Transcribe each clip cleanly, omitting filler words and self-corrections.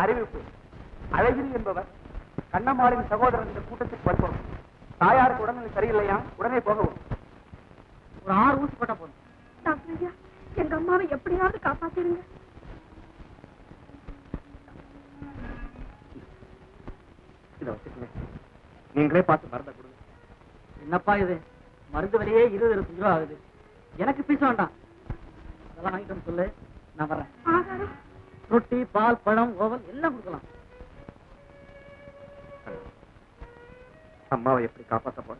அறிவிப்பு. அழகிரி என்பவர் கண்ணம்மாளின் சகோதரன் இந்த கூட்டத்துக்கு வருவோம். தாயாருக்கு உடனே சரியில்லையா, உடனே போகவும். ஒரு 6 ஊசி போட்டா போதும். டாக்டர் ஐயா, எங்க அம்மாவை எப்படியாவது காப்பாத்திருங்க. இதை வச்சுக்கங்க, நீங்களே பார்த்து மருந்தை கொடுங்க. என்னப்பா இது, மருந்து விலையே 20-25 ரூபா ஆகுது. எனக்கு பீஸ் வேண்டாம், அதெல்லாம் வாங்கிட்டு சொல்லு, நான் வர்றேன். ஆகாரம், ரொட்டி, பால், பழம், ஓவல் எல்லாம் கொடுக்கலாம். அம்மாவை எப்படி காப்பாற்ற போற?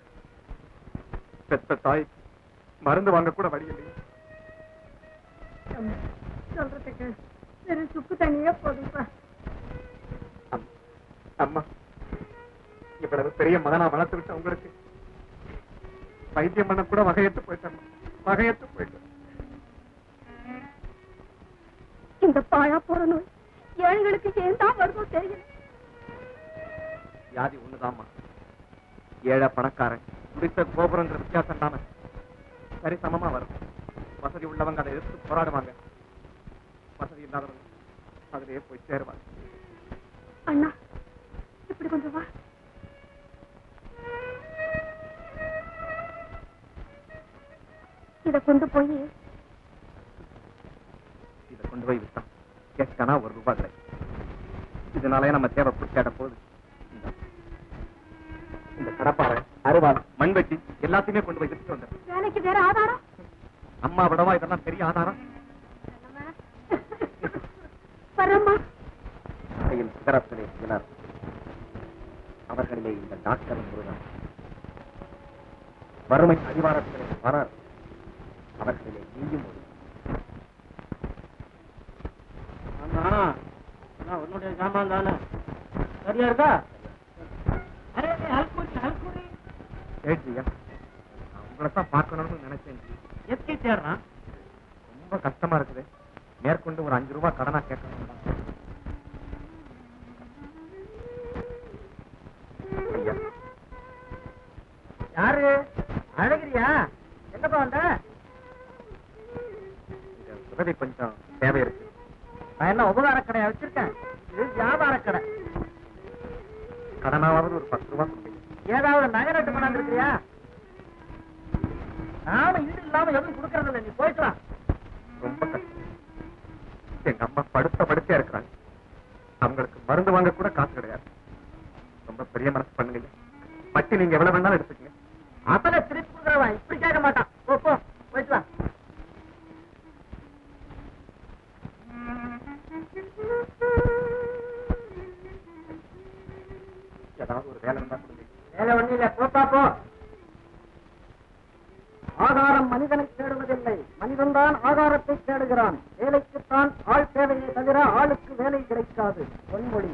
பெத்த தாய் மருந்து வாங்க கூட வழி இல்லையே. சொல்றதுக்கு சரி, சுக்கு தண்ணியே போதும்பா. அம்மா, இவ்வளவு பெரிய மகனா வளர்த்து விட்ட உங்களுக்கு வைத்தியம் பண்ண கூட வகையத்து போயிட்டேன். வகையத்து போயிட்டேன். இந்த பாழா போற நோய் ஏழைகளுக்கு ஏன் தான் வருதோ தெரியல. வியாதி ஒண்ணுதாம்மா. ஏழை பணக்காரன் குடித்த கோபுரங்கிற வித்தியாசம் தானே சரி சமமா வரும். வசதி உள்ளவங்க அதை எதிர்த்து போராடுவாங்க, வசதி இல்லாதவங்க அதிலேயே போய் சேருவாங்க. அண்ணா, இப்படி கொஞ்சம் வா. இத கொண்டு போய் விட்டா கேட்கானா ₹1 கிடைக்கும். இதனாலே நம்ம தேவை பிடிச்சாட போகுது. இந்த கடப்பாறை, அருவாள், மண்வெட்டி எல்லாத்தையுமே கொண்டு போய் விட்டு வந்தேன். வேலைக்கு வேற ஆதாரம்? அம்மா விடவா இதெல்லாம் பெரிய ஆதாரம்? வரம்மா. கையில் சிகரத்திலே சிலர், அவர்களிலே இந்த டாக்டர் முருகன். வறுமை அடிவாரத்திலே பலர், அவர்களிலே நீயும் ஒரு. உன்னுடைய சாமான் தானே சரியா இருக்கா? உங்களைத்தான் பார்க்கணும்னு நினைச்சேன். எப்படி தேடுறான்? ரொம்ப கஷ்டமா இருக்குது. மேற்கொண்டு ஒரு ₹5 கடனா கேட்கணும். யாரு? அழகிரியா? என்னப்பா வந்த? உதவி கொஞ்சம் தேவை இருக்கு. நான் என்ன உபகார கடையா வச்சிருக்கேன்? இது வியாபார கடை. கடனாவது ஒரு ₹10 கொடுப்பீங்க. ஏதாவது நகை நட்டு கொண்டாந்து இருக்கிறியா? நானும் ஈடு இல்லாம எதுவும் கொடுக்கறது இல்லை, நீ போயிட்டு. ரொம்ப கஷ்டம். எங்க அம்மா படுத்தே இருக்கிறாங்க. அவங்களுக்கு மருந்து வாங்க கூட காசு கிடையாது. ரொம்ப பெரிய மனசு பண்ணுங்க. பட்டி நீங்க எவ்வளவு வேணாலும் எடுத்துக்கங்க. அசல திருப்பி கொடுக்குறவன் இப்படி கேட்க மாட்டான். போ போ, போயிட்டு வா. ஏதாவது ஒரு வேலை இருந்தா கொடுங்க. வேலை ஒண்ணு இல்ல, போப்பா போ. ஆகாரம் மனிதனை தேடுவதில்லை, மனிதன்தான் ஆகாரத்தை தேடுகிறான். வேலைக்குத்தான் ஆள் தேவையை தவிர ஆளுக்கு வேலை கிடைக்காது. பொன்மொழி.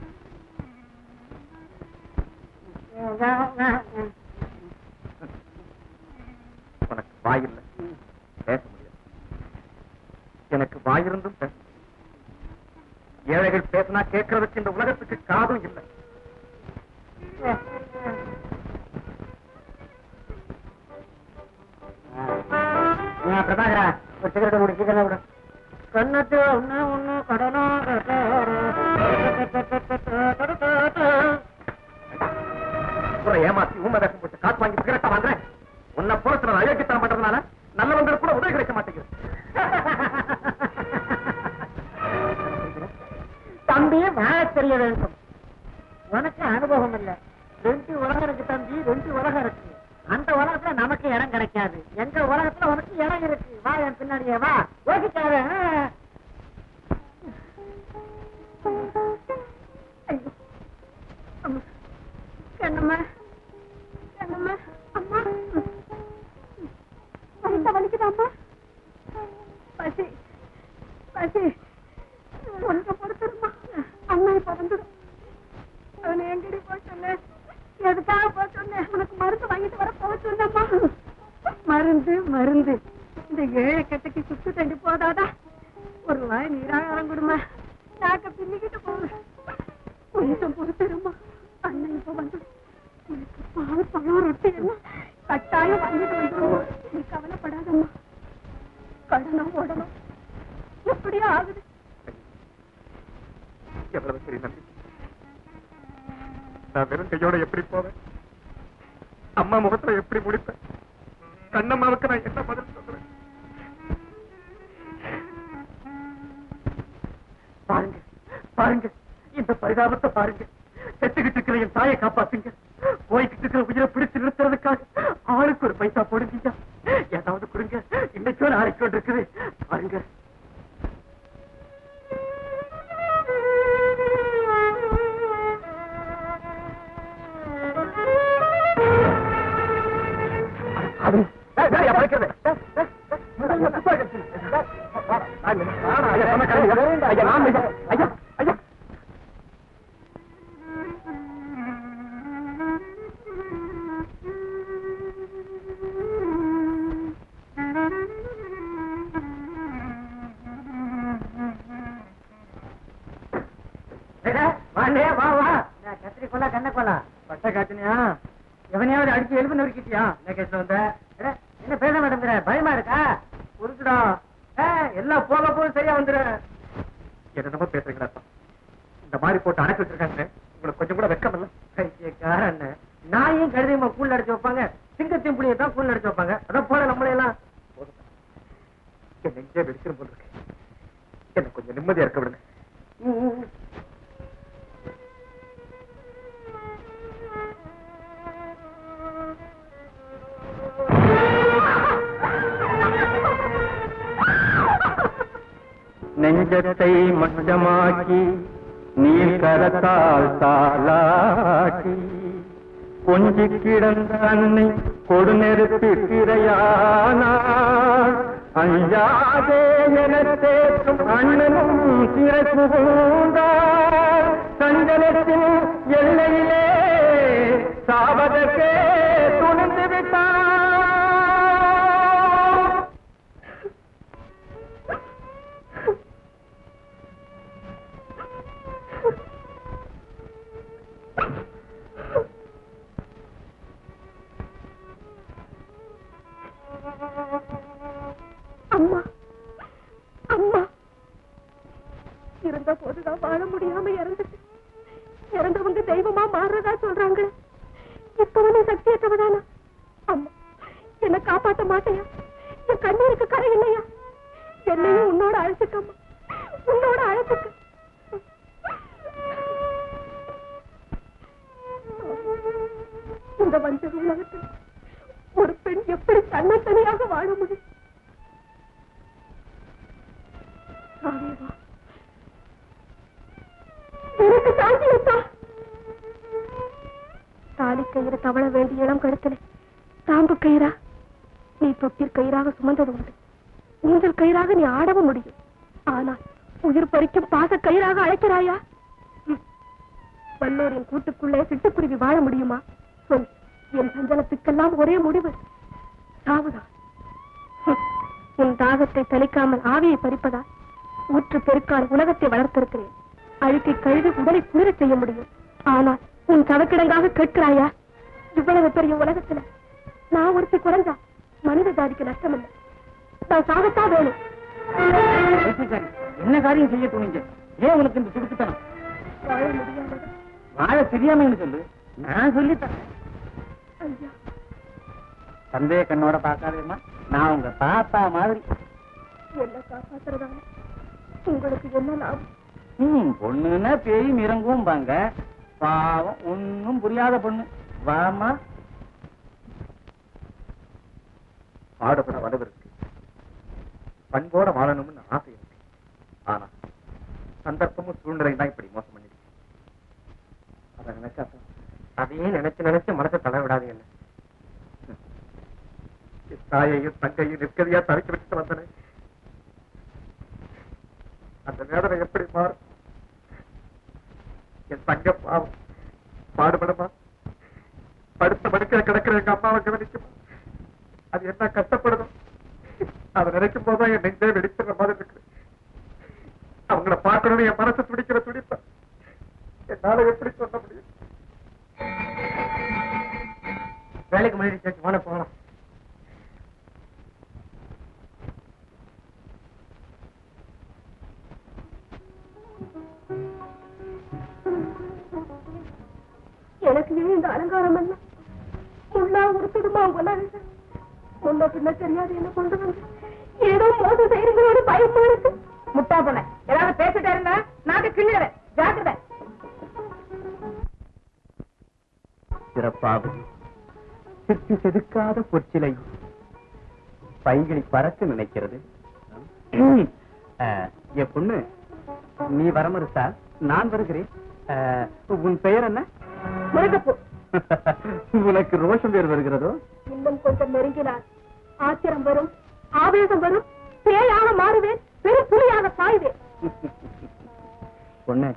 உனக்கு வாயில்லை, பேச முடியாது. எனக்கு வாயிருந்தும் பேச முடியாது. ஏழைகள் பேசினா கேட்கறதுக்கு இந்த உலகத்துக்கு காதும் இல்லை. பிரபாகரா, ஒரு சிகரெட் கூட சீக்கிரம் விட. கண்ணத்து ஒண்ணு ஒண்ணு கடனா ஏமாத்தி ஊமை வேஷம் போட்டு காசு வாங்கி சிகரெட்டா வாங்குறேன். உன்னை போல அயோக்கியத்தனம் பண்றதுனால நல்லவங்களுக்கு கூட உதவி கிடைக்க மாட்டேங்குது. தம்பி, வாழ தெரிய வேண்டும். உனக்கு அனுபவம் இல்லை. 2 உலகம் இருக்கு தம்பி, 2 உலகம் இருக்கு. அந்த உலகத்துல நமக்கு இடம் கிடைக்காது. எங்க உலகத்துல உனக்கு இடம் இருக்கு. வா, என் பின்னாடியே வா. யோசிக்காத. கண்ணம்மா, கண்ணம்மா, அம்மா வலிக்க வலிக்குதாம்மா? பசி பசி, கொஞ்சம் பொறுத்துருமா. அம்மா இப்ப வந்துடும். அவனை எங்கடி போக சொன்னேன்? எதுக்காக போக சொன்னேன்? உனக்கு மருந்து வாங்கிட்டு வர போக சொன்னம்மா. மருந்து மருந்து, இந்த ஏழை கட்டைக்கு சுத்து தண்டி போதாதா? எவ்வளவு சரி நம்பி நான் வெறும் கையோட எப்படி போவேன்? அம்மா முகத்துல எப்படி முடிப்பேன்? கண்ணம்மாவுக்கு நான் என்ன பதில் சொல்றேன்? பாருங்க பாருங்க, இந்த பரிதாபத்தை பாருங்க. செத்துக்கிட்டு இருக்கிற என் தாயை காப்பாத்துங்க. போய்கிட்டு இருக்கிற உயிரை பிடிச்சு நிறுத்துறதுக்காக ஆளுக்கு ஒரு பைசா போடுங்க. ஏதாவது கொடுங்க, இன்னைக்கு நாளைக்கு கொண்டு இருக்குது பாருங்க. கத்திரி கொள்ளா கண்ண கொள்ளா பட்ட காய்ச்சனியா? எவனையாவது அடிச்சு எலும்பு நொறுக்கிட்டியா? வந்த என்ன பேச மாட்டேங்கிற? பயமா இருக்கா? உருக்குடா, எல்லாம் போக போக சரியா வந்துரு. என்னமா பேசுறீங்களா? இந்த மாதிரி போட்டு அடைச்சு வச்சிருக்காங்க, உங்களுக்கு கொஞ்சம் கூட வெக்கம் இல்ல? காரண்ண நாயும் கழுதையுமா கூழ் அடிச்சு வைப்பாங்க, சிங்கத்தையும் புளியை தான் கூழ் அடிச்சு வைப்பாங்க. அதான் போல நம்மளையெல்லாம் என் நெஞ்சே வெடிச்சிரும் போல இருக்கு. என்ன கொஞ்சம் நிம்மதியா இருக்க விடுங்க. நெஞ்சத்தை மட்டமாக்கி நீர் கரத்தால் தாளாட்டி கொஞ்சி கிடந்த அன்னை கொடுநெருப்பி திரையானார். அஞ்சாதே என தேற்றும் அண்ணனும் சிறை புகுந்தார். சஞ்சலத்தின் எல்லையிலே சாவதற்கே துணிந்து விட்டார். அம்மா அம்மா இருந்த போதுதான் வாழ முடியாம இறந்துட்டு இறந்தவங்க தெய்வமா மாறுறதா சொல்றாங்க. இப்பவனே சக்தியற்றவதானா? அம்மா என்ன காப்பாற்ற மாட்டையா? என் கண்ணீருக்கு கரை இல்லையா? என்னையும் உன்னோட அழைச்சுக்கம்மா, உன்னோட அழைச்சுக்க. இந்த வஞ்சக உலகத்தில் ஒரு பெண் எப்படி தன்னத்தனியாக வாழ முடியும்? எனக்கு சாந்தியத்தா தாலி கயிறு தவள வேண்டிய இளம் கழுத்துல தாம்பு கயிறா நீ தொட்டிற் கயிறாக சுமந்தது உண்டு. ஊஞ்சல் கயிறாக நீ ஆடவும் முடியும். ஆனால் உயிர் பறிக்கும் பாச கயிறாக அழைக்கிறாயா? வல்லோரின் கூட்டுக்குள்ளே சிட்டுக்குருவி வாழ முடியுமா? சொல். என் சஞ்சலத்துக்கெல்லாம் ஒரே முடிவு சாவுதான். உன் தாகத்தை தணிக்காமல் ஆவியை பறிப்பதா? ஊற்று பெருக்கால் உலகத்தை வளர்த்திருக்கிறேன். அழுக்கை கழுவி உடலை குளிரச் செய்ய முடியும். ஆனால் உன் சவக்கிடங்காக கேட்கிறாயா? இவ்வளவு பெரிய உலகத்துல நான் ஒருத்தி குறைஞ்சா மனித ஜாதிக்கு நஷ்டம் இல்லை. நான் சாகத்தான் வேணும். என்ன காரியம் செய்ய துணிஞ்ச? ஏன் உனக்கு இந்த துடுக்குத்தனம்? வாழ முடியாத வாழ தெரியாமன்னு சொல்லு, நான் சொல்லித்தரேன். ஐயா, சந்தேக கண்ணோட பார்க்காதேம்மா, நான் உங்க தாத்தா மாதிரி. என்ன காப்பாத்துறதான உங்களுக்கு என்ன லாபம்? பொண்ணுன்னா பேயும் இறங்கும் பாங்க. பாவம் ஒன்னும் புரியாத பொண்ணு. வாமா. பாடுபட வலுவு இருக்கு, பண்போட வாழணும்னு ஆசை இருக்கு. ஆனா சந்தர்ப்பமும் சூழ்நிலையும் தான் இப்படி மோசம் பண்ணிடுச்சு. அதை நினைச்சா அதையே நினைச்சு நினைச்சு மனசை தளர விடாது. என்ன தாயையும் தங்கையும் நிற்கதியா தவிக்க வச்சுட்டு வந்தனே, அந்த வேதனை எப்படி மாறும்? என் தங்க பாவம் பாடுபடுமா? படுத்த படுக்க கிடக்கிற எங்க அம்மாவை கவனிக்குமா? அது என்ன கஷ்டப்படணும்? அதை நினைக்கும் போதுதான் என் நெஞ்சே வெடிக்கிற மாதிரி இருக்கு. அவங்கள பார்க்கணும்னு என் மனசு துடிக்கிற துடிப்ப என்னால எப்படி சொல்ல முடியும்? வேலைக்கு முன்னாடி சேர்த்து போன போகலாம். எனக்கு ஏன் இந்த அலங்காரம் எல்லாம் முள்ளா உடுத்துடுமா போல முன்ன பின்ன தெரியாது என்ன கொண்டு வந்து ஏதோ மோசம் செய்யறீங்களோட பயமா இருக்கு. முட்டா போன ஏதாவது பேசிட்டே இருந்தா நாட்டு கிள்ளுற ஜாக்கிரதை. சிறப்பாக சிற்று செதுக்காத பொற்சிலை பைங்கிழி பறக்க நினைக்கிறது. என் பொண்ணு, நீ வரமறுத்தா நான் வருகிறேன். உன் பெயர் என்ன? முருகப்பூ. உனக்கு ரோஷம் பேர் வருகிறதோ? இன்னும் கொஞ்சம் நெருங்கினார் ஆத்திரம் வரும், ஆவேசம் வரும், பேயாக மாறுவேன், பெரும் புலியாக சாய்வேன். பொண்ணு,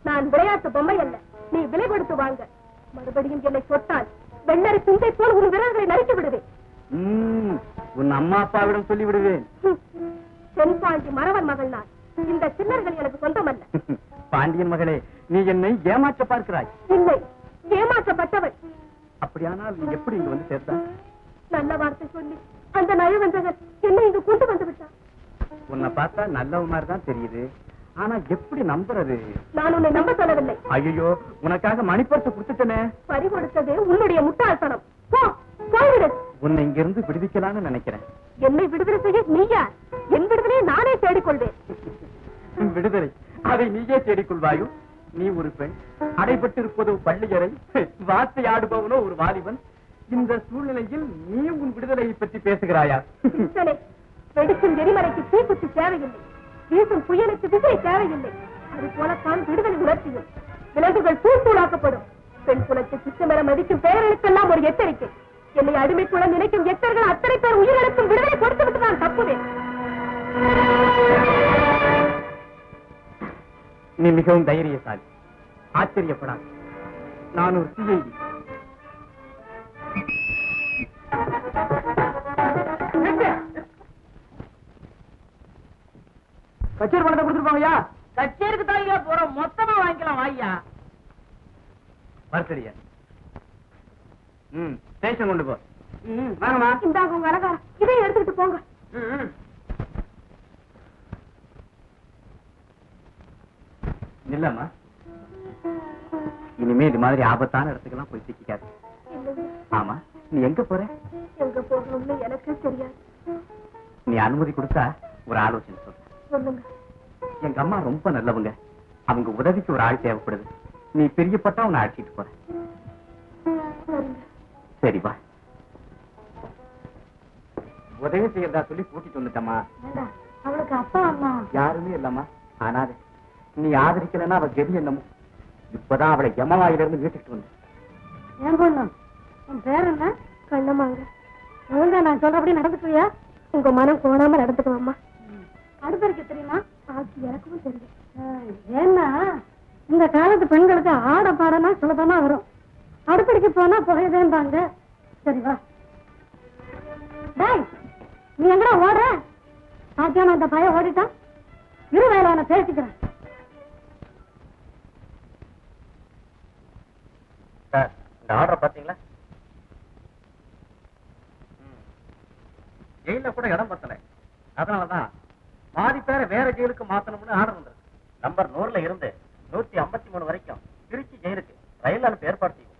நான் விளையாட்டு பொம்மை அல்ல, நீ விலை கொடுத்து வாங்க. மறுபடியும் என்னை சொட்டால் வெள்ளரி துண்டை போல் உன் விரல்களை நறுக்கி விடுவேன். உன் அம்மா அப்பாவிடம் சொல்லி விடுவேன். தென்பாண்டி மறவன் மகள் நான். இந்த சின்னர்கள் எனக்கு சொந்தமல்ல. பாண்டியன் மகளே, நீ என்னை ஏமாற்ற பார்க்கிறாய். இல்லை, ஏமாற்றப்பட்டவள். அப்படியானால் நீ எப்படி இங்க வந்து சேர்த்தா? நல்ல வார்த்தை சொல்லி அந்த நயவஞ்சகர் என்னை இங்கு கொண்டு வந்து விட்டார். உன்னை பார்த்தா நல்லவ மாதிரி தான் தெரியுது. ஆனா எப்படி நம்புறது? நான் உன்னை நம்ப சொல்லவில்லை. ஐயோ, உனக்காக மணிப்பரிசு கொடுத்துட்டனே. பறி கொடுத்தது உன்னுடைய முட்டாள்தனம். போ, போய்விடு. உன்னை இங்க இருந்து விடுவிக்கலாம்னு நினைக்கிறேன். என்னை விடுதலை செய்ய நீ யார்? என் விடுதலையை நானே தேடிக்கொள்வேன். விடுதலை அதை நீயே தேடிக்கொள்வாயோ? நீ ஒரு பெண், அடைபட்டிருப்பதோ பள்ளியறை, வார்த்தை ஆடுபவனோ ஒரு வாலிபன். இந்த சூழ்நிலையில் நீ உன் விடுதலையை பற்றி பேசுகிறாயா? வெடிக்கும் எரிமலைக்கு தீக்குச்சி தேவையில்லை, வீசும் புயலுக்கு விசை தேவையில்லை. அது போலத்தான் விடுதலை உணர்ச்சியும். விலங்குகள் தூளாக்கப்படும். பெண் குலத்தை சித்தமென மதிக்கும் பெயர்களுக்கெல்லாம் ஒரு எச்சரிக்கை. என்னை அடிமைக்குள்ள நினைக்கும் எத்தர்கள் அத்தனை பேர் உயிரிழக்கும் விடுதலை கொடுத்து விட்டு நான் தப்புவேன். நீ மிகவும் தைரியசாலி. ஆச்சரியப்படாது. நான் ஒரு சிஐடி. கச்சேரி பணத்தை கொடுத்துருப்பாங்கய்யா. கச்சேரிக்கு தான் போறோம், மொத்தமா வாங்கிக்கலாம் வாய்யா. மறுத்தடியா? ஸ்டேஷன் கொண்டு போ. வாங்கம்மா. இந்தாங்க உங்க அலங்காரம், இதையும் எடுத்துக்கிட்டு போங்க. இல்லம்மா, இனிமே இது மாதிரி ஆபத்தான இடத்துக்கெல்லாம் போய் சிக்காது. ஆமா, நீ எங்க போற? எங்க போகணும்னு எனக்கு தெரியாது. நீ அனுமதி கொடுத்தா ஒரு ஆலோசனை சொல்ற. சொல்லுங்க. எங்க அம்மா ரொம்ப நல்லவங்க. அவங்க உதவிக்கு ஒரு ஆள் தேவைப்படுது. நீ பெரியப்பட்டா உன்னை அழைச்சிட்டு போற. சரி வா. உதவி செய்யறதா சொல்லி கூட்டிட்டு வந்துட்டம்மா. அவளுக்கு அப்பா அம்மா யாருமே இல்லம்மா. ஆனாது நீ ஆதரிக்கலன்னா அவ கெதி என்னமோ. இப்பதான் அவளை யமவாயிலிருந்து வீட்டுக்கு வந்து. ஏன் பொண்ணு, உன் பேர் என்ன? கண்ணம்மாங்க. ஒழுங்கா நான் சொல்றபடி நடந்துக்குவியா? உங்க மனம் கோணாம நடந்துக்குவாம்மா. அடுப்பறிக்க தெரியுமா? எனக்கும் தெரியும். ஏன்னா இந்த காலத்து பெண்களுக்கு ஆட பாடனா சுலபமா வரும். அடுப்படிக்கு போனா புகையதேன்றாங்க. சரி வா. டேய், நீ எங்கடா ஓடுற? பாத்தியாமா இந்த பையன் ஓடிட்டான். இரு வேலை நான் பேசிக்கிறேன். இந்த ஆர்டர் பாத்தீங்களா? ஜெயில கூட இடம் பத்தல. அதனாலதான் பாதி பேரை வேற ஜெயிலுக்கு மாத்தணும்னு ஆர்டர் வந்திருக்கு. நம்பர் 100ல இருந்து 153 வரைக்கும் திருச்சி ஜெயிலுக்கு ரயில் அனுப்ப ஏற்பாடு செய்யும்.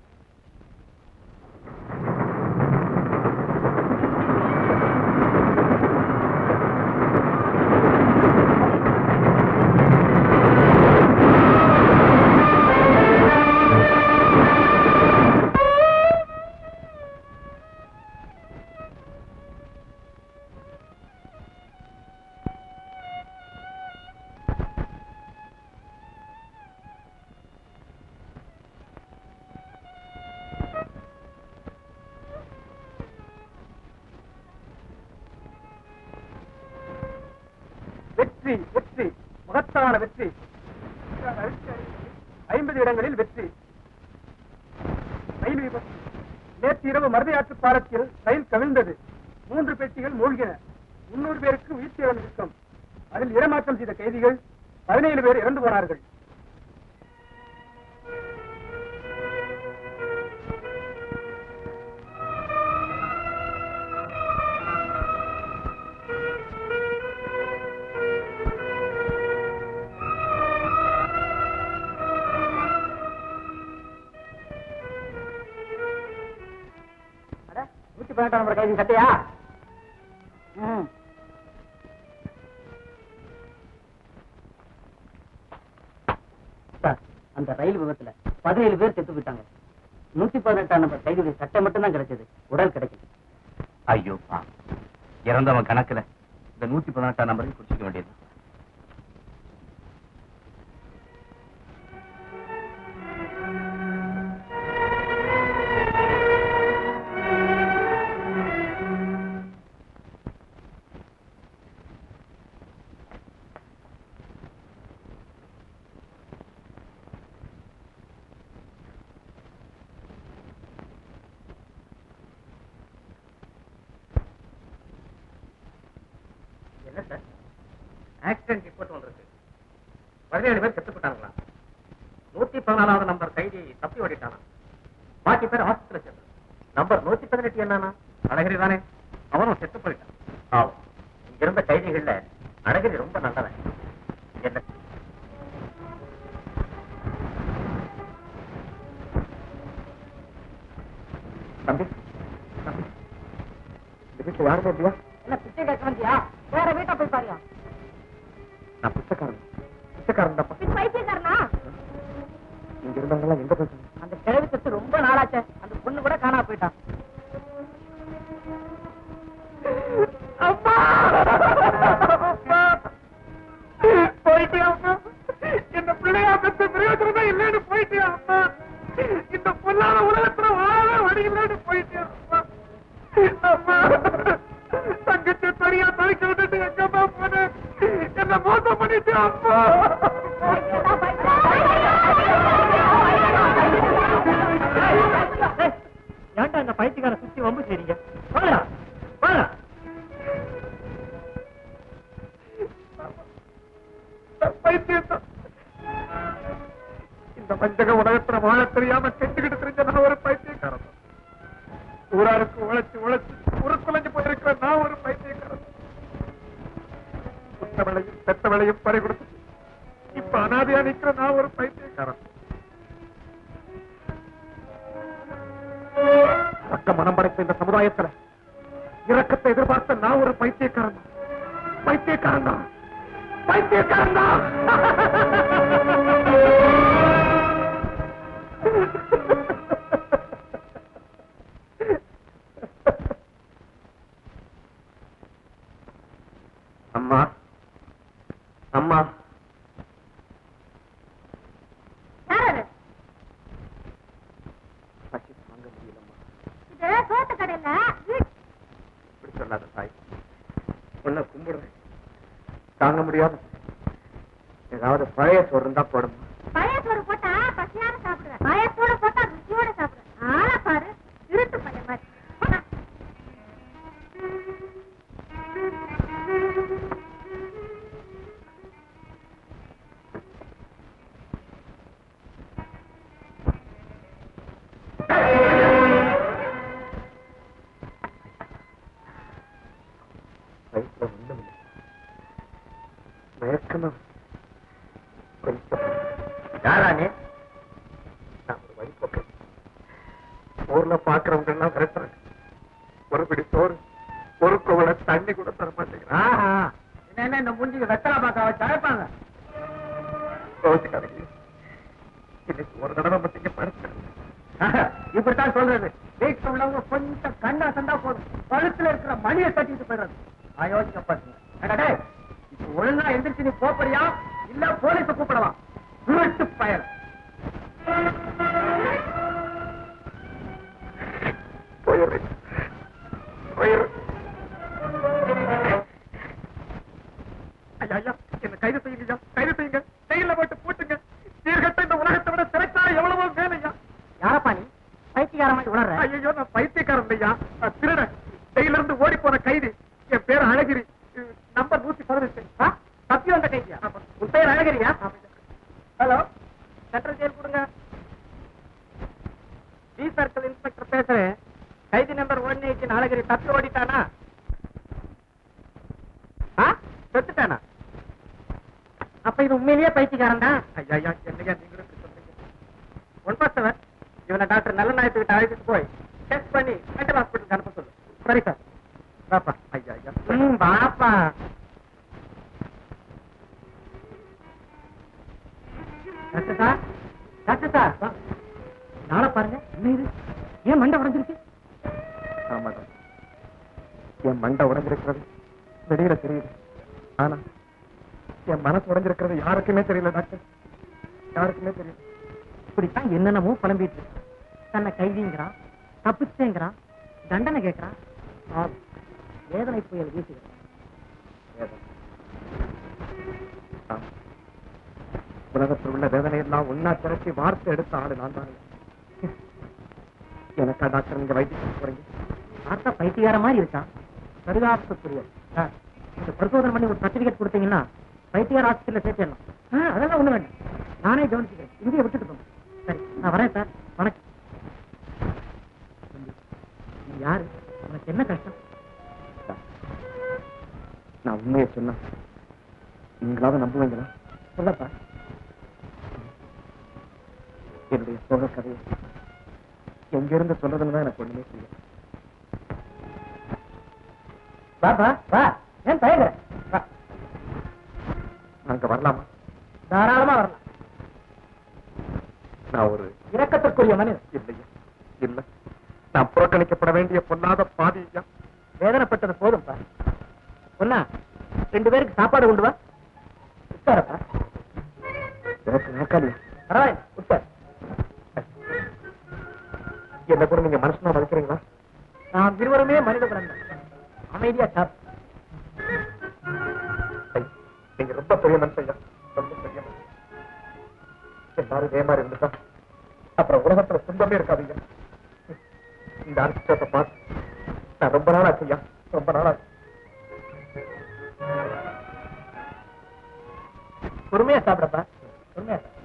வெற்றி வெற்றி, மகத்தான வெற்றி. 50 இடங்களில் வெற்றி. ரயில் விபத்து. நேற்று இரவு மருதையாற்று பாலத்தில் ரயில் கவிழ்ந்தது. 3 பெட்டிகள் மூழ்கின. 300 பேருக்கு உயிர் சேதம் இருக்கும். அதில் இடமாற்றம் செய்த கைதிகள் 17 பேர் இறந்து போனார்கள். 118 நம்பர் கைதி சட்டையா? சார், அந்த ரயில் விபத்துல 17 பேர் செத்து போயிட்டாங்க. 118 நம்பர் கைதியுடைய சட்டை மட்டும் தான் கிடைச்சது, உடல் கிடைக்கல. ஐயோப்பா, இறந்தவன் கணக்குல இந்த 118 நம்பரையும் குறிச்சிக்க வேண்டியது. ஆக்சிடென்ட் ரிப்போர்ட் வந்திருக்கு. 17 பேர் செத்து போட்டாங்களா? 114வது நம்பர் கைதி தப்பி ஓடிட்டானா? பாக்கி பேர் ஹாஸ்பிட்டல் சேர்ந்து. நம்பர் 118 என்னன்னா அழகிரி தானே, அவனும் செத்து போயிட்டான். ஆகும். இங்க இருந்த கைதிகள்ல அழகிரி ரொம்ப நல்லவன். என்ன தம்பி, தம்பி, இந்த வீட்டுல யாருமே இல்லையா? என்ன பிச்சை கேட்க வந்தியா? வேற வீட்டை போய் பாருயா. நான் பிச்சைக்காரன் தப்பா. பைத்தியக்காரனா? இங்க இருந்தவங்க எங்க போயிட்டாங்க? அந்த கிழவி செத்து ரொம்ப நாளாச்சே, அந்த பொண்ணு கூட காணா போயிட்டான். போயிட்டியா அம்மா? இந்த பிள்ளையா பெற்ற பிரயோஜனமே இல்லைன்னு போயிட்டியா அம்மா? இந்த பொல்லாத உலகத்துல வாழவே வடிகளான்னு போயிட்டியா அம்மா? அம்மா, தங்கச்சி தனியா தவிக்க விட்டுட்டு எங்கம்மா போன? என்ன மோசம் பண்ணிட்டு அம்மா? ஏன்டா இந்த பைத்தியக்கார சுத்தி வம்பு செய்றீங்க? வாடா, வாடா. பைத்தியம். இந்த வஞ்சக உலகத்துல வாழ தெரியாம கெட்டுக்கிட்டு தெரிஞ்ச நான் ஒரு பைத்தியக்காரன். ஊராருக்கு உழைச்சு உழைச்சு உருக்குலைஞ்சு போயிருக்கிற நான் ஒரு பைத்தியக்காரன். புத்தவளையும் பெத்தவளையும் பறி கொடுத்து இப்ப அனாதையா நிக்கிற நான் ஒரு பைத்தியக்காரன். பக்க மனம் படைத்த இந்த சமுதாயத்துல இரக்கத்தை எதிர்பார்த்த நான் ஒரு பைத்தியக்காரன். பைத்தியக்காரன் தான், பைத்தியக்காரன் தான். அம்மா, அம்மா, பசி தாங்க முடியலம்மா. இப்படி சொல்லாத தாய், உன்னை கும்பிடுறேன். தாங்க முடியாம ஏதாவது பழைய சோறு இருந்தா போடுமா? பழைய சோறு போட்டா பசியார சாப்பிடுவேன், பழைய சோறு போட்டா ருசியோட சாப்பிடுவேன். ஆளா பாரு, இருட்டு பண்ண மாதிரி. வயிற்றுல ஒண்ணும் இல்லை, மயக்கமா. யாரா நீ? நான் ஒரு வழிபோக்கேன். ஊர்ல பாக்குறவங்க எல்லாம் விரட்டுறேன். ஒரு பிடி சோறு, ஒரு குவளை தண்ணி கூட தர மாட்டேங்கிறான். என்ன இந்த மூஞ்சிக்கு வெத்தலை பாக்க வச்சு அழைப்பாங்க? கோச்சுக்காரங்க, இன்னைக்கு ஒரு தடவை மட்டும் படுத்துறேன். இப்படித்தான் சொல்றது. வீட்டுல உள்ளவங்க கொஞ்சம் கண்ணா சண்டா போதும், கழுத்துல இருக்கிற மணியை தட்டிட்டு போயிடுறது. ஆயோசிக்கப்பட்டு இப்ப ஒழுங்கா எந்திரிச்சு நீ போப்பறியா இல்ல போலீஸ கூப்பிடலாம்? வீட்டு பயல் போயிடுறேன், போயிடுறேன். ஐயா, என்ன கைது செய்யுங்க, கைது செய்யுங்க, ஜெயில போட்டு பூட்டுங்க. சீர்கட்ட இந்த உலகத்தை விட சிறைச்சாலை எவ்வளவோ வேலையா. யாரப்பா நீ பைத்தியகாரமாய் உணர்ற? ஐயோ, நான் பைத்தியக்காரன் இல்லையா, நான் திருடன். ஜெயில இருந்து ஓடி போன கைதி. என் பேர் அழகிரி, நம்பர் 118. தப்பி வந்த கைதியா? உன் பேர் அழகிரியா? ஹலோ, சென்ட்ரல் ஜெயில் கொடுங்க. பி சர்க்கிள் இன்ஸ்பெக்டர் பேசுறேன். கைதி நம்பர் 118 அழகிரி தப்பி ஓடிட்டானா? செத்துட்டானா? அப்ப இது உண்மையிலேயே பைத்தியக்காரன் தான். ஐயா, என்னையா நீங்களும் இப்படி சொல்றீங்க? 147 இவனை டாக்டர் நல்ல நாயத்துக்கிட்ட அழைச்சிட்டு போய் டெஸ்ட் பண்ணி மென்டல் ஹாஸ்பிட்டலுக்கு அனுப்ப சொல்லு. சரி சார் பாப்பா. ஐயா ஐயா பாப்பா. டாக்டர் சார், டாக்டர் சார், நாளை பாருங்க. என்ன இது, ஏன் மண்டை உடைஞ்சிருக்கு? ஆமாதான், என் மண்டை உடைஞ்சிருக்கிறது வெளியில தெரியுது. ஆனா என் மனசு உடைஞ்சிருக்கிறது யாருக்குமே தெரியல டாக்டர், யாருக்குமே தெரியல. இப்படித்தான் என்னென்னமோ புலம்பிட்டு இருக்கு. தன்னை கைதிங்கிறான், தப்பிச்சேங்கிறான், தண்டனை கேட்கிறான். வேதனை புயல் வீசுகிறான். உலகத்தில் உள்ள வேதனையெல்லாம் ஒன்னா திரட்டி வார்த்தை எடுத்த ஆளு நான் தான். எனக்கா டாக்டர் நீங்க வைத்தியம் போறீங்க? பார்த்தா பைத்தியார மாதிரி இருக்கான். பரிதாபத்துக்குரிய சார், இந்த பரிசோதனை பண்ணி ஒரு சர்டிபிகேட் கொடுத்தீங்கன்னா பைத்தியார் ஹாஸ்பிட்டல்ல சேர்த்திடலாம். அதெல்லாம் ஒண்ணு வேண்டாம், நானே கவனிச்சுக்கிறேன். இங்கேயே விட்டுட்டு போங்க. சரி, நான் வரேன் சார். வணக்கம். நீ யாரு, உனக்கு என்ன கஷ்டம்? நான் உண்மையை சொன்னா நீங்களாவது நம்புவீங்களா? சொல்லப்பா. என்னுடைய சோக கதையை எங்கிருந்து சொல்றதுன்னு தான் எனக்கு ஒண்ணுமே செய்யும். வாப்பா வா, ஏன் தயங்குற? வா, நாங்க வரலாமா? தாராளமா வரலாம். நான் ஒரு இரக்கத்திற்குரிய மனிதன் இல்லையா? இல்ல, நான் புறக்கணிக்கப்பட வேண்டிய பொல்லாத பாதி. வேதனைப்பட்டது போதும்பா. ஒன்னா 2 பேருக்கு சாப்பாடு கொண்டு வா. உட்காரப்பா. எனக்கு நாக்காளி பரவாயில்ல, உட்கார். என்ன கூட நீங்க மனுஷனா மதிக்கிறீங்களா? நாம் இருவருமே மனித பிறந்தோம். அமைதியா சாப்பிட்டு. நீங்க ரொம்ப பெரிய மனுஷன், ரொம்ப பெரிய மனுஷன். எல்லாரும் இதே மாதிரி இருந்துட்டா அப்புறம் உலகத்துல துன்பமே இருக்காதீங்க. இந்த அரிசியத்தை பார்த்து நான் ரொம்ப நாளா செய்யா, ரொம்ப நாளா. பொறுமையா சாப்பிடப்பா, பொறுமையா சாப்பிட.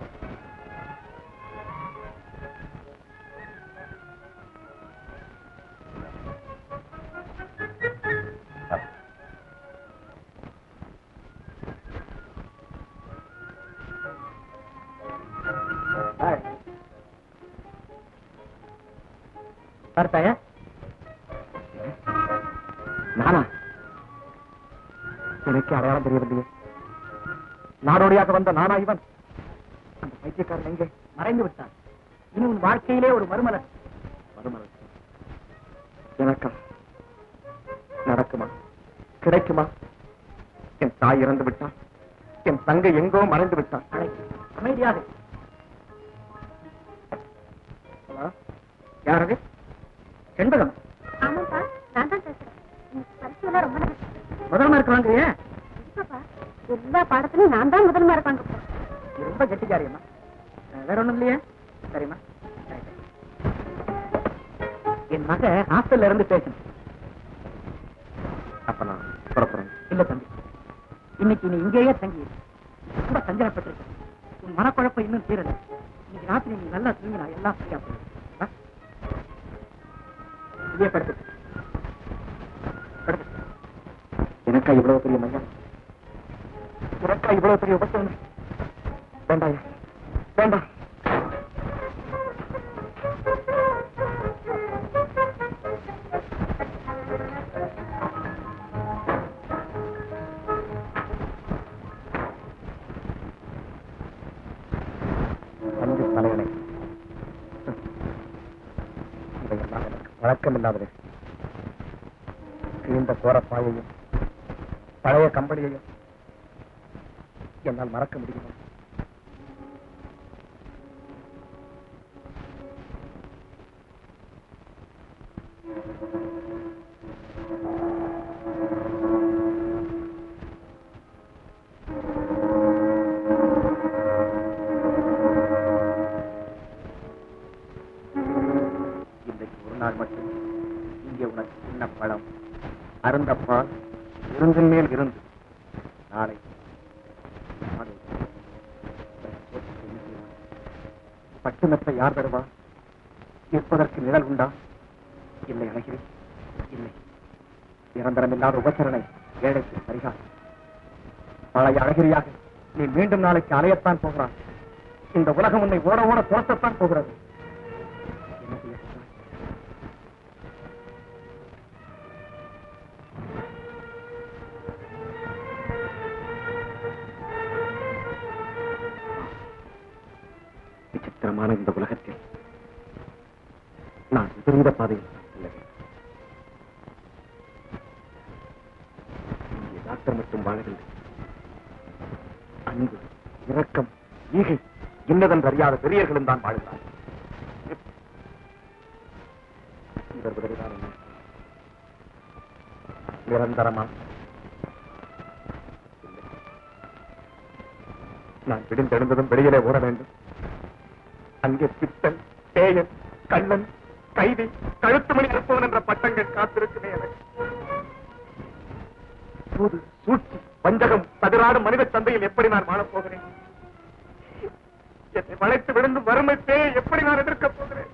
பார்த்தாயா? நானா? எனக்கு அடையாளம் தெரியவில்லையே. நாடோடியாக வந்த நானா இவன்? அந்த பைத்தியக்காரன் எங்கே? மறைந்து விட்டான். இனி உன் வாழ்க்கையிலே ஒரு மறுமலர். மறுமலர் எனக்கா? நடக்குமா? கிடைக்குமா? என் தாய் இறந்து விட்டான், என் தங்கை எங்கோ மறைந்து விட்டான். அமைதியாக. யாரது? செண்பகம். ஆமாப்பா, நான் தான் பேசுறேன். பரிசெல்லாம் ரொம்ப நல்லா முதல் மார்க் வாங்குறியா? இருக்கப்பா. எல்லா பாடத்திலும் நான் தான் முதல் மார்க் வாங்க போறேன். நீ ரொம்ப கெட்டிக்காரியம்மா. வேற ஒண்ணும் இல்லையா? சரிம்மா. என் மக ஹாஸ்டல்ல இருந்து பேசணும். அப்ப நான் புறப்புறேன். இல்ல தம்பி, இன்னைக்கு நீ இங்கேயே தங்கி ரொம்ப சஞ்சலப்பட்டிருக்க. உன் மனக்குழப்பம் இன்னும் தீரல. இன்னைக்கு ராத்திரி நீ நல்லா தூங்கினா எல்லாம் சரியா போயிடும். இதே படுத்து. எனக்கா இவ்வளவு பெரிய மையம்? எனக்கா இவ்வளவு பெரிய உபசம்? வேண்டாம் வேண்டாம். அஞ்சு தலைவனை இவையெல்லாம் எனக்கு பழக்கம் இல்லாதது. கிழிந்த கோரப்பாயையும் பழைய கம்பெனியையும் என்னால் மறக்க முடியுமா? இன்றைக்கு ஒரு நாள் மட்டும் இங்கே உனக்கு சின்ன பழம், அருந்தப்பால், இருந்தின் மேல் இருந்து நாளை பட்டுமத்தை யார் தருவா? இருப்பதற்கு நிழல் உண்டா? இல்லை அழகிரி, இல்லை. நிரந்தரமில்லாத உபசரணை ஏழைக்கு பரிகாரம். பழைய அழகிரியாக நீ மீண்டும் நாளைக்கு அலையத்தான் போகிறான். இந்த உலகம் உன்னை ஓட ஓட துரத்தத்தான் போகிறது. என்ன செய்ய? பயங்கரமான இந்த உலகத்தில் நான் விபரீத பாதையில் இங்கே டாக்டர் மட்டும் வாழவில்லை. அன்பு, இரக்கம், ஈகை இன்னதென்று அறியாத பெரியர்களும் தான் வாழ்கிறார். இவர் விதவிதான் என்ன நிரந்தரமா? நான் பிடிந்தெழுந்ததும் வெளியிலே ஓட வேண்டும். அங்கே பித்தன், பேயன், கள்ளன், கைதி, கழுத்து மணி இருப்பவன் என்ற பட்டங்கள் காத்திருக்குமே எனக்கு. சூது, சூழ்ச்சி, வஞ்சகம், பதிராடும் மனித சந்தையில் எப்படி நான் வாழப் போகிறேன்? என்னை வளைத்து விழுந்து வறுமை பேயை எப்படி நான் எதிர்க்கப் போகிறேன்?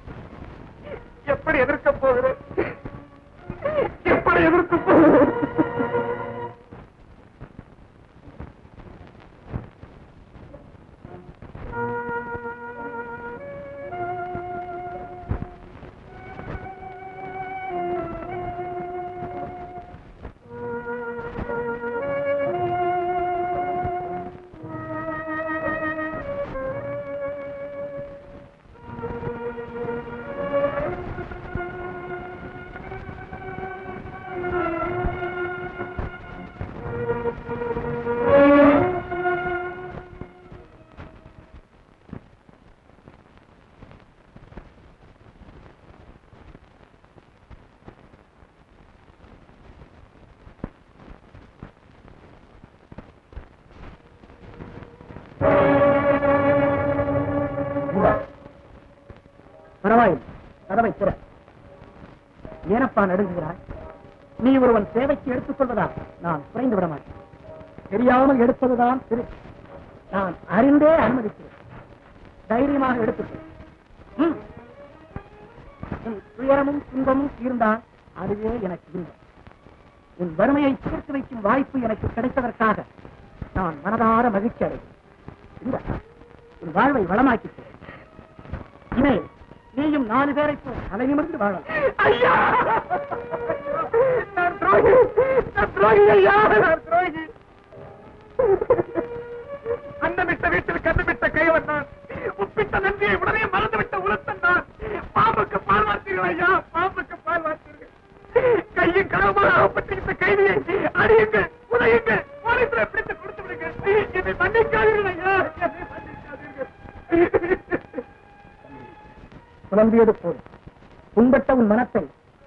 எப்படி எதிர்க்கப் போகிறேன்? எப்படி எதிர்க்கப் போகிறேன்? பரவாயில்லை, கதவை திற. ஏனப்பா நடுங்குகிறாய்? நீ ஒருவன் சேவைக்கு எடுத்துக் கொள்வதா நான் குறைந்து விட மாட்டேன். தெரியாமல் எடுப்பதுதான் திரு. நான் அறிந்தே அனுமதிக்கிறேன். தைரியமாக எடுத்துக்கொள். உன் துயரமும் துன்பமும் தீர்ந்தால் அதுவே எனக்கு இன்பம். உன் வறுமையை தீர்த்து வைக்கும் வாய்ப்பு எனக்கு கிடைத்ததற்காக நான் மனதார மகிழ்ச்சி அடைகிறேன். உன் வாழ்வை வளமாக்கிக்கிறேன். இனிமேல் நீயும் 4 பேரை போல் தலை நிமிர்ந்து வாழலாம். ஐயா, நான் துரோகி, நான் துரோகி ஐயா, நான் துரோகி. அன்னமிட்ட வீட்டில் கண்ணுமிட்ட கைவன் நான். உப்பிட்ட நன்றியை உடனே மறந்துவிட்ட உலத்தன் நான். பாம்புக்கு பால் வார்த்தீர்கள் ஐயா, பாம்புக்கு பால் வார்த்தீர்கள். கையும் களவுமாக ஆகப்பட்டிருந்த கைதியை அடியுங்கள், உதையுங்கள், போலீஸ்ல பிடித்து கொடுத்து விடுங்கள். என்னை மன்னிக்காதீர்கள் ஐயா, என்னை மன்னிக்காதீர்கள். புலம்பியது போதும். புண்பட்ட உன் மனத்தை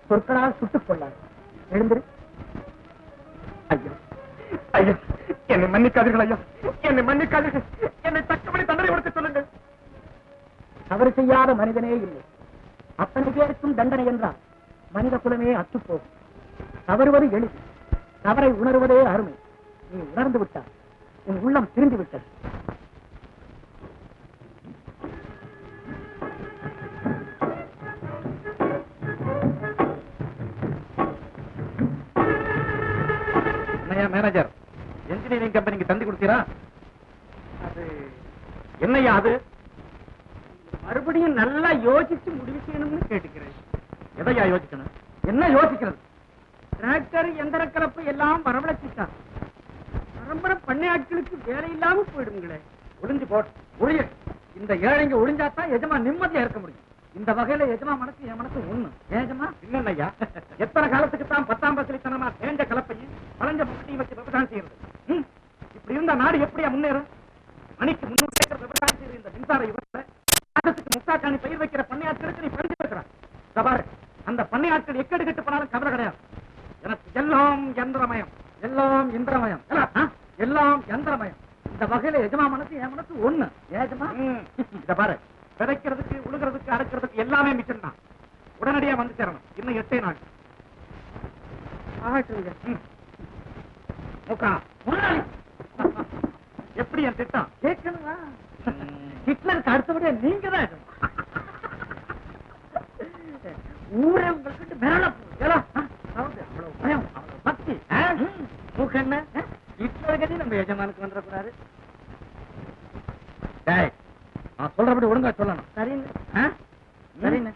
சொற்களால் சுட்டுக் கொள்ளாது. எழுந்திரு. ஐயா, ஐயா, என்னை மன்னிக்காதீர்கள் ஐயா, என்னை மன்னிக்காதீர்கள். என்னை தக்கபடி தண்டனை கொடுக்க சொல்லுங்கள். தவறு செய்யாத மனிதனே இல்லை. அத்தனை பேருக்கும் தண்டனை என்றால் மனித குலமே அத்துப்போகும். தவறுவது எளிது, தவறை உணர்வதே அருமை. நீ உணர்ந்து விட்டால் உன் உள்ளம் திரும்பி விட்டது. மேனேஜர், என்ஜினியரிங் கம்பெனிக்கு தந்தி கொடுத்தீரா? அது என்னையா? அது மறுபடியும் நல்லா யோசிச்சு முடிவு செய்யணும்னு கேட்டுக்கிறேன். எதையா யோசிக்கணும்? என்ன யோசிக்கிறது? டிராக்டர், எந்திர கலப்பு எல்லாம் வரவழைச்சிட்டான். பரம்பரை பண்ணையாட்களுக்கு வேலை இல்லாம போயிடுங்களே. ஒளிஞ்சு போட்டு ஒழிய. இந்த ஏழைங்க ஒளிஞ்சாத்தான் எஜமா நிம்மதியா இருக்க முடியும். இந்த வகையில எஜமா மனசு என் மனசு ஒண்ணு. ஏஜமா இல்லையா? எத்தனை காலத்துக்கு தான் 10ஆம் பசலித்தனமா தேஞ்ச கலப்பையும் பழஞ்ச முட்டையும் வச்சு விவசாயம் செய்யறது? இப்படி இருந்தா நாடு எப்படியா முன்னேறும்? மணிக்கு 300 ஏக்கர் விவசாயம் செய்யற இந்த மின்சார யுகத்துல மாதத்துக்கு 30 பயிர் வைக்கிற பண்ணையாட்களுக்கு நீ பறிஞ்சு வைக்கிறான். பாரு, அந்த பண்ணையாட்கள் எக்கடி கட்டு போனாலும் கவலை கிடையாது. எனக்கு எல்லாம் யந்திரமயம், எல்லாம் இந்திரமயம், எல்லாம் யந்திரமயம். இந்த வகையில எஜமா மனசு என் மனசு ஒண்ணு. ஏஜமா இத பாரு, விதைக்கிறதுக்கு, உழுகிறதுக்கு, அறுக்கிறதுக்கு எல்லாமே மிச்சம் தான். உடனடியா வந்து சேரணும். இன்னும் 8 நாள். எப்படி என் திட்டம் கேட்கணுமா? ஹிட்லருக்கு அடுத்தபடியா நீங்க தான் ஊரே உங்களுக்கு மிரள பயம், பக்தி. மூக்கண்ண ஹிட்லர் கதி நம்ம எஜமானுக்கு வந்துடக்கூடாது. நான் சொல்றபடி ஒழுங்கா சொல்லணும். சரின்னு சரின்னு.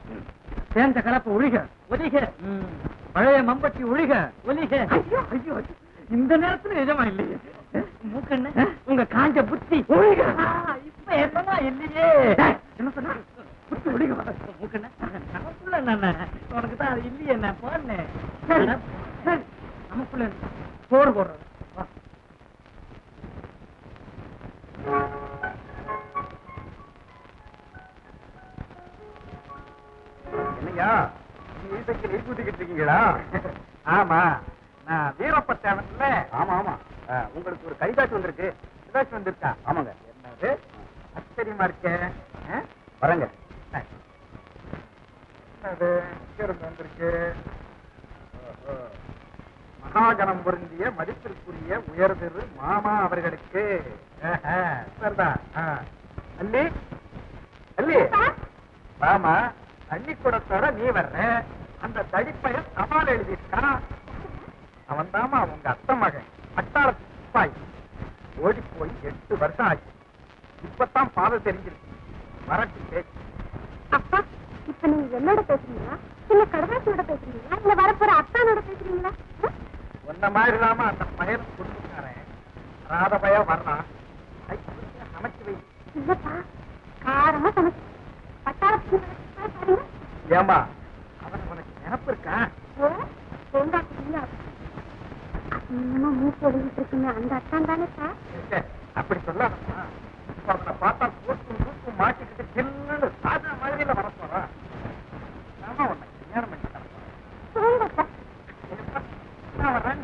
தேர்ந்த கலப்பு ஒழிக ஒலிக, பழைய மம்பட்டி ஒழிக ஒலிக. ஐயோ ஐயோ, இந்த நேரத்துல எஜமா இல்லையே. மூக்கண்ண உங்க காஞ்ச புத்தி ஒழிக. இப்ப என்னமா இல்லையே. என்ன சொன்ன? உனக்கு தான் அது இல்லையே நான் போனேன். சரி நமக்குள்ள சோறு போடுறது. என்னையா நீதிக்கு நெய் கூட்டிக்கிட்டு இருக்கீங்களா? ஆமா, நான் வீரப்பத்தேவன் இல்ல. ஆமா ஆமா, உங்களுக்கு ஒரு கைதாட்சி வந்திருக்கு. கைதாட்சி வந்திருக்கா? ஆமாங்க. என்னது ஆச்சரியமா இருக்கேன். வரங்க. அது இருந்து வந்திருக்கு. மகாஜனம் பொருந்திய மதிப்பிற்குரிய உயர்திரு மாமா அவர்களுக்கு. சரிதான். அல்லி அல்லி மாமா, தண்ணி கூடத்தோட நீ வர்ற. அந்த தடிப்பையன் சவால் எழுதியிருக்கான். அவன் தாமா உங்க அத்தை மகன், பட்டாளத்து சிப்பாய். ஓடி போய் 8 வருஷம் ஆச்சு. இப்பதான் பாதை தெரிஞ்சிருக்கு. வரட்டு பேச்சு. அப்பா, இப்ப நீங்க என்னோட பேசுறீங்களா இல்ல கடதாசியோட பேசுறீங்களா இல்ல வரப்போற அத்தானோட பேசுறீங்களா? ஒன்ன மாதிரி தாமா அந்த பையன் கொடுத்துருக்காரன். ராத பையன் வர்றான். சமைச்சு வை. இல்லப்பா, காரமா சமைச்சு பட்டாளத்து பாருங்க. ஏமா அவன் உனக்கு நினப்பு இருக்கா? இன்னமும் மூச்சு எழுதிட்டு இருக்குங்க அந்த அத்தான் தானே சார்? அப்படி சொல்லாதம்மா. இப்ப அவனை பார்த்தா கூட்டும் மாட்டிக்கிட்டு சில்லுன்னு சாதன மாதிரியில வர போறான். நாம உன்னை கல்யாணம் பண்ணி தரப்போறேன். நான் வரேன்.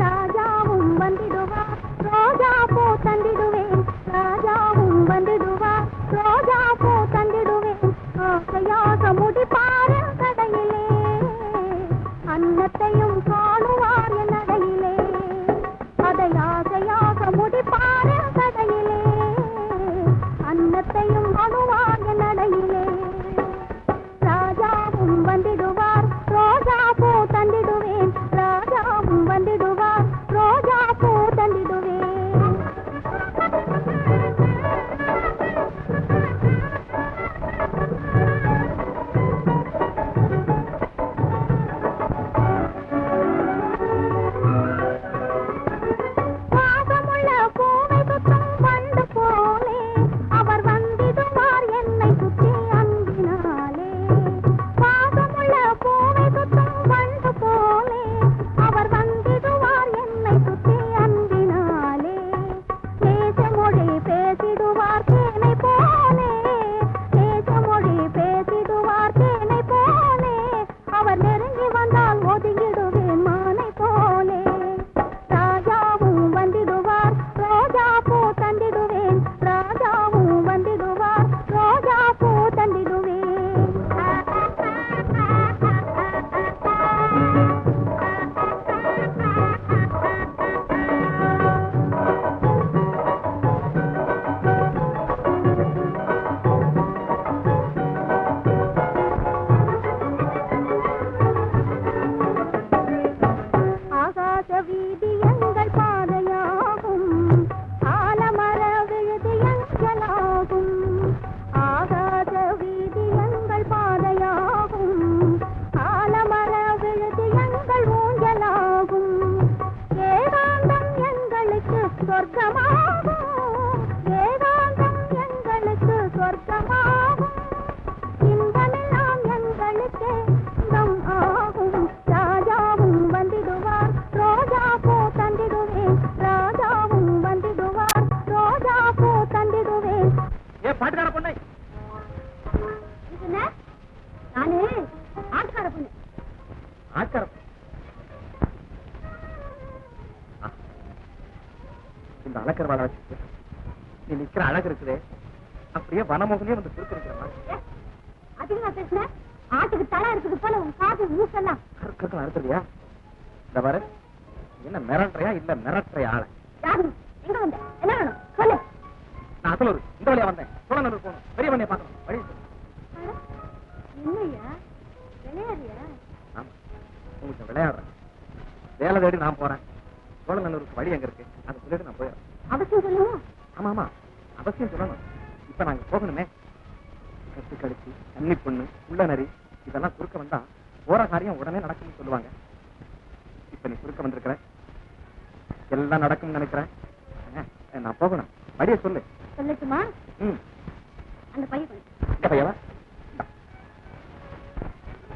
ராஜாவும் வந்திடுவா ரோஜா பூ தந்திடுவேன். ராஜாவும் வந்திடுவா ரோஜா பூ தந்திடுவேன். ஆசையாக முடிப்பாரு கடையிலே, அன்னத்தையும் காணுவார் என் நடையிலே. அதை ஆசையாக முடிப்பாரு கடையிலே, அன்னத்தையும் காணுவார் என் நடையிலே. ராஜாவும் வந்திடுவார் ரோஜா பூ தந்திடுவேன். ராஜாவும் வந்திடுவார் ரோஜா பூ தந்திடுவேன். பாசமுள்ள பூவை சுத்தம் வண்டு போலே அவர் வந்திடுவார் என்னை சுற்றி அன்பினாலே. பாசமுள்ள பூவை சுத்தம் வண்டு போலே அவர் வந்திடுவார் என்னை சுற்றி அன்பினாலே. தேசமொழி பேசிடுவார் தேனை போலே, தேசமொழி பேசிடுவார் தேனை போலே. அவர் நெருங்கி வந்தால் ஒதுங்கிடுவேன் மானை போலே. ராஜாவும் வந்திடுவார் ரோஜா பூ தந்திடுவேன். ராஜாவும் வந்திடுவார் ரோஜா பூ தந்திடுவேன். ஆகாச வீதி எங்கள் பாதையாகும், ஆலமர விழுது எங்களாகும். ஆகாச வீதி எங்கள் பாதையாகும், ஆலமர விழுது எங்கள் ஊஞ்சலாகும். ஏகாந்தம் எங்களுக்கு சொர்க்கமாகும், ஏகாந்தம் எங்களுக்கு சொர்க்கமாகும். இன்பமெல்லாம் எங்களுக்கு இன்பம் ஆகும். ராஜாவும் வந்திடுவார் ரோஜா பூ தந்திடுவேன். ராஜாவும் வந்திடுவார் ரோஜா பூ தந்திடுவேன். ஏ பாட்டுக்கார பொண்ணை, இதுல நானு ஆட்கார பொண்ணு. ஆட்கார இந்த அழகர் வாழ வச்சு நீ நிக்கிற அழகு இருக்குதே, அப்படியே வனமோகனே வந்து குறுக்கிருக்கிறமா. அதிகமா பேசுன ஆட்டுக்கு தலை இருக்குது போல உன் காது மூசெல்லாம் கற்கள் அறுத்துறியா? இந்த பாரு, என்ன மிரட்டுறியா இல்ல மிரட்டுறியா ஆள? யாரு எங்க வந்த என்ன வேணும் சொல்லு. நான் அசலூர் இந்த வழியா வந்தேன். சோழநல்லூர் போகணும். பெரிய பண்ணைய பார்க்கணும். வழி சொல்லு. என்னையா விளையாடியா? ஆமா, உங்களுக்கு விளையாடுறேன். வேலை தேடி நான் போறேன். சோழநல்லூருக்கு வழி எங்க இருக்கு அதை சொல்லிட்டு நான் போயிடுறேன். அவசியம் சொல்லுங்க. ஆமா ஆமா, அவசியம் சொல்லணும். இப்ப நாங்க போகணுமே. கட்டு கழிச்சு தண்ணி பொண்ணு உள்ள நரி இதெல்லாம் குறுக்க வந்தா போற காரியம் உடனே நடக்கும்னு சொல்லுவாங்க. இப்ப நீ குறுக்க வந்திருக்கிற, எல்லாம் நடக்கும்னு நினைக்கிறேன். நான் போகணும். வழிய சொல்லு. சொல்லட்டுமா? ம். அந்த பையன் கொடு. இந்த பையவா?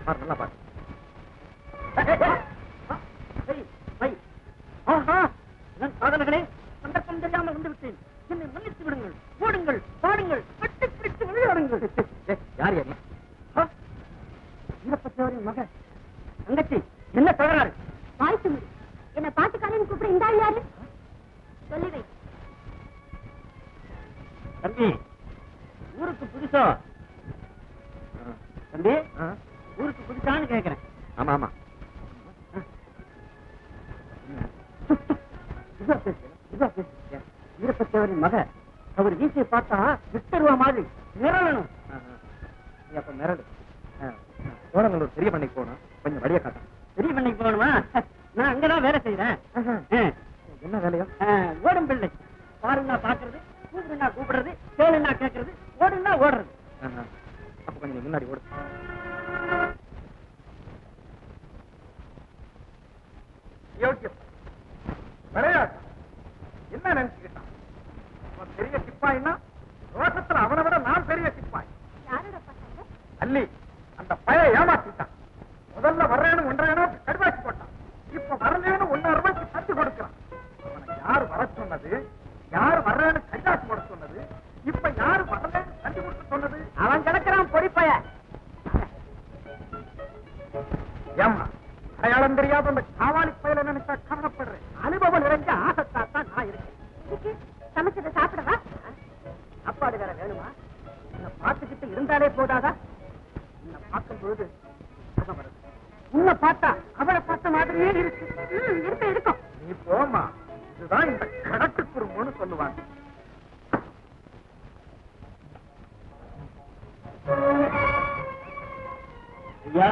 பாரு, நல்லா பாரு. காதலர்களே, சந்தர்ப்பம் தெரியாமல் வந்து விட்டேன். என்னை மன்னித்து விடுங்கள். ஓடுங்கள், பாடுங்கள், கட்டி பிடித்து விளையாடுங்கள். யார் யார்? வீரப்பத்தவரின் மகன். தங்கச்சி, என்ன தகராறு? வாய்த்து முடி. என்ன பாட்டுக்காரன் கூப்பிட இந்த ஆள் யாரு? சொல்லி வை. தம்பி, ஊருக்கு புதுசா? தம்பி, ஊருக்கு புதுசான்னு கேட்கிறேன். ஆமா ஆமா. வீரப்பத்தவரின் மக. அவர் வீசை பார்த்தா விட்டுருவா மாதிரி மிரளணும். நீ அப்ப மிரடு. சோழங்களூர் பெரிய பண்ணைக்கு போகணும். கொஞ்சம் வழிய காட்டும். பெரிய பண்ணைக்கு போகணுமா? நான் அங்கதான் வேலை செய்யறேன். என்ன வேலையோ? ஓடும் பிள்ளை. பாருன்னா பாக்குறது, கூப்பிடுனா கூப்பிடுறது, கேளுன்னா கேட்கறது, ஓடுனா ஓடுறது. அப்ப கொஞ்சம் முன்னாடி ஓடு. யோக்கியம் விளையாட்டு என்ன நினைச்சுக்கிட்டான்? அவன் பெரிய சிப்பாய்னா ரோஷத்துல அவனை விட நான் பெரிய சிப்பாய். யாரோட பசங்க? அல்லி அந்த பய ஏமாத்திட்டான். முதல்ல வர்றேன்னு 1.5 ரூபாய்க்கு கடுவாச்சி போட்டான். இப்ப வரலேன்னு 1.5 ரூபாய்க்கு தட்டி கொடுக்கிறான். அவனை யார் வர சொன்னது? யார் வர்றேன்னு கைதாசி போட சொன்னது? இப்ப யாரு வரலன்னு தட்டி கொடுக்க சொன்னது? அவன் கிடக்கிறான் பொடிப்பைய. ஏமா அடையாளம் தெரியாத அந்த காவாலி பயில நினைச்சா கவனப்படுறேன். அனுபவம் நிறைஞ்ச ஆகத்தான் நான் இருக்கேன். இதுக்கு சமைச்சதை சாப்பிடவா? அப்பாடு வேற வேணுமா? உன்னை பார்த்துக்கிட்டு இருந்தாலே போதாதா? உன்னை பார்க்கும் பொழுது உன்னை பார்த்தா அவளை பார்த்த மாதிரியே இருக்கு. இருக்கும். நீ போமா. இதுதான் இந்த கடட்டு குறும்புன்னு சொல்லுவாங்க. ஐயா,